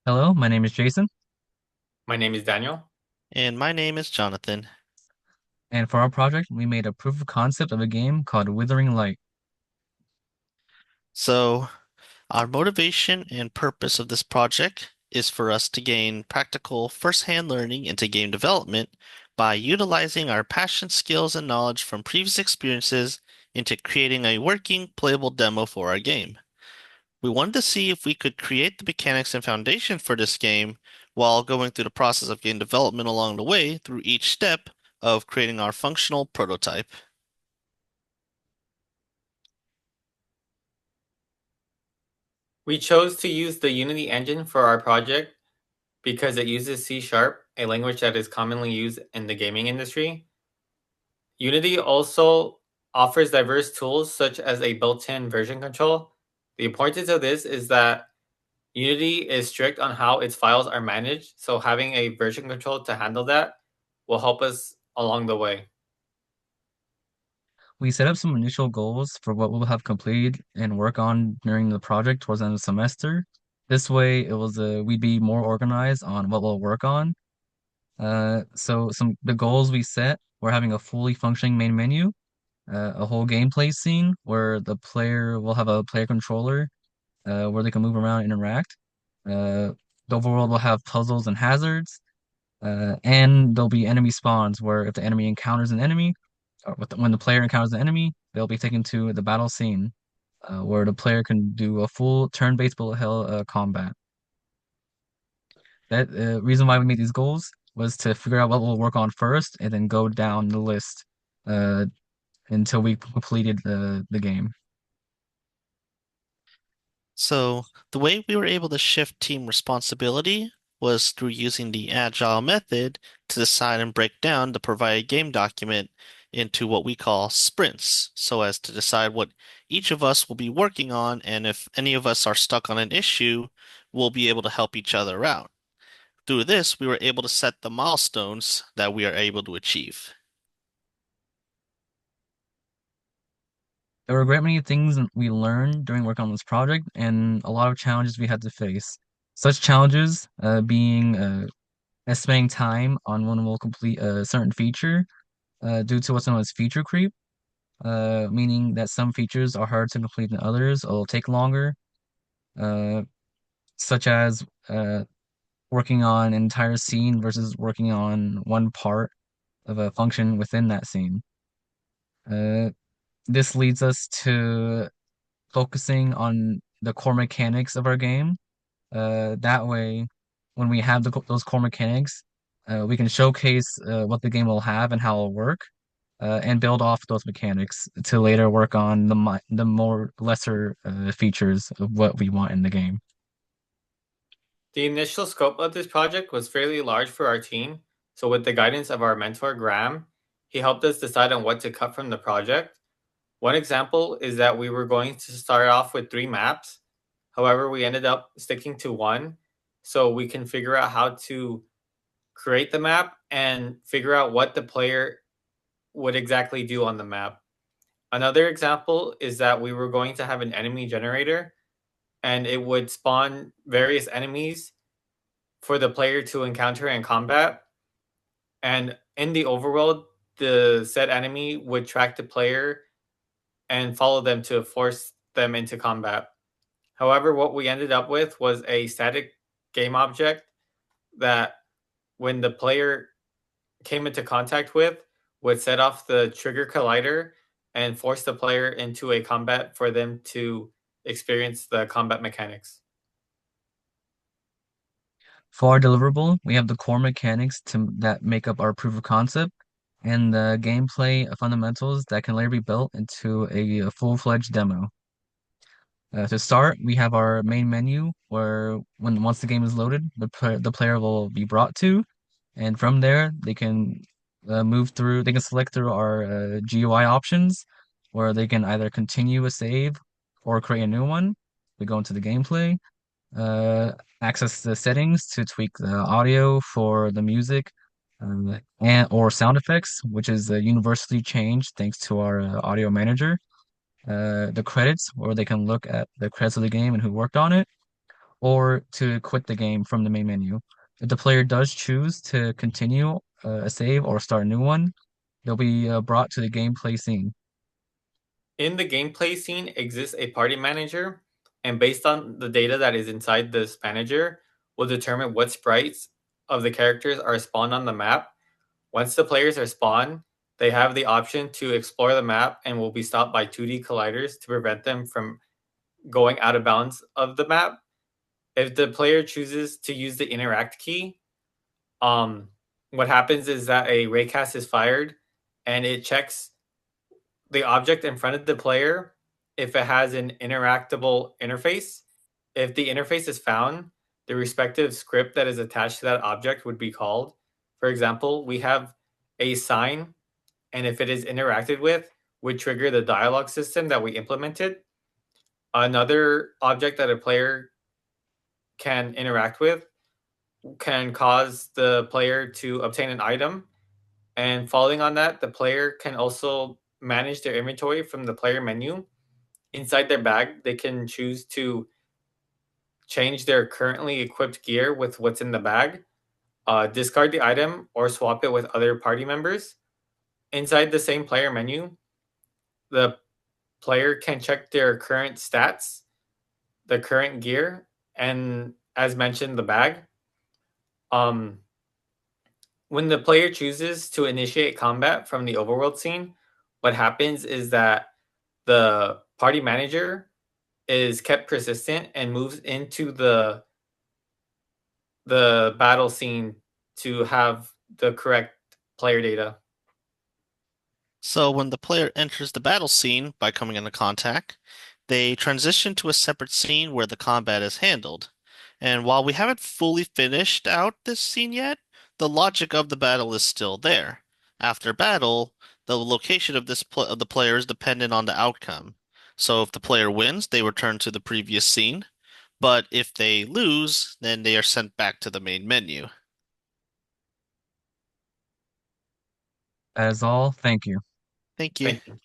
Hello, my name is Jason, My name is Daniel. And my name is Jonathan. and for our project, we made a proof of concept of a game called Withering Light. So, our motivation and purpose of this project is for us to gain practical first-hand learning into game development by utilizing our passion, skills, and knowledge from previous experiences into creating a working, playable demo for our game. We wanted to see if we could create the mechanics and foundation for this game while going through the process of game development along the way through each step of creating our functional prototype. We chose to use the Unity engine for our project because it uses C Sharp, a language that is commonly used in the gaming industry. Unity also offers diverse tools such as a built-in version control. The importance of this is that Unity is strict on how its files are managed, so having a version control to handle that will help us along the way. We set up some initial goals for what we'll have completed and work on during the project towards the end of the semester. This way, we'd be more organized on what we'll work on. So some the goals we set were having a fully functioning main menu, a whole gameplay scene where the player will have a player controller, where they can move around and interact. Uh, the overworld will have puzzles and hazards. And there'll be enemy spawns where if the enemy encounters an enemy, when the player encounters the enemy, they'll be taken to the battle scene, where the player can do a full turn-based bullet hell combat. That reason why we made these goals was to figure out what we'll work on first, and then go down the list uh, until we completed the game. So, the way we were able to shift team responsibility was through using the agile method to decide and break down the provided game document into what we call sprints, so as to decide what each of us will be working on, and if any of us are stuck on an issue, we'll be able to help each other out. Through this, we were able to set the milestones that we are able to achieve. There were a great many things we learned during work on this project, and a lot of challenges we had to face. Such challenges being estimating time on when we'll complete a certain feature due to what's known as feature creep, meaning that some features are harder to complete than others or will take longer, uh, such as working on an entire scene versus working on one part of a function within that scene. Uh, this leads us to focusing on the core mechanics of our game. That way, when we have those core mechanics, we can showcase what the game will have and how it'll work, and build off those mechanics to later work on the more lesser features of what we want in the game. The initial scope of this project was fairly large for our team, so with the guidance of our mentor, Graham, he helped us decide on what to cut from the project. One example is that we were going to start off with three maps. However, we ended up sticking to one so we can figure out how to create the map and figure out what the player would exactly do on the map. Another example is that we were going to have an enemy generator and it would spawn various enemies for the player to encounter and combat. And in the overworld, the said enemy would track the player and follow them to force them into combat. However, what we ended up with was a static game object that when the player came into contact with would set off the trigger collider and force the player into a combat for them to experience the combat mechanics. For our deliverable, we have the core mechanics that make up our proof of concept, and the gameplay fundamentals that can later be built into a full-fledged demo. To start, we have our main menu where once the game is loaded, the player will be brought to, and from there they can they can select through our GUI options where they can either continue a save or create a new one. We go into the gameplay, uh, access the settings to tweak the audio for the music, and or sound effects, which is universally changed thanks to our audio manager, the credits, where they can look at the credits of the game and who worked on it, or to quit the game from the main menu. If the player does choose to continue a save or start a new one, they'll be brought to the gameplay scene. In the gameplay scene exists a party manager, and based on the data that is inside this manager, will determine what sprites of the characters are spawned on the map. Once the players are spawned, they have the option to explore the map and will be stopped by 2D colliders to prevent them from going out of bounds of the map. If the player chooses to use the interact key, um, what happens is that a raycast is fired and it checks the object in front of the player if it has an interactable interface. If the interface is found, the respective script that is attached to that object would be called. For example, we have a sign, and if it is interacted with, would trigger the dialogue system that we implemented. Another object that a player can interact with can cause the player to obtain an item. And following on that, the player can also manage their inventory from the player menu. Inside their bag, they can choose to change their currently equipped gear with what's in the bag, discard the item, or swap it with other party members. Inside the same player menu, the player can check their current stats, the current gear, and as mentioned, the bag. Um, when the player chooses to initiate combat from the overworld scene, what happens is that the party manager is kept persistent and moves into the battle scene to have the correct player data. So when the player enters the battle scene by coming into contact, they transition to a separate scene where the combat is handled. And while we haven't fully finished out this scene yet, the logic of the battle is still there. After battle, the location of of the player is dependent on the outcome. So if the player wins, they return to the previous scene, but if they lose, then they are sent back to the main menu. That is all. Thank you. Thank you. Thank you.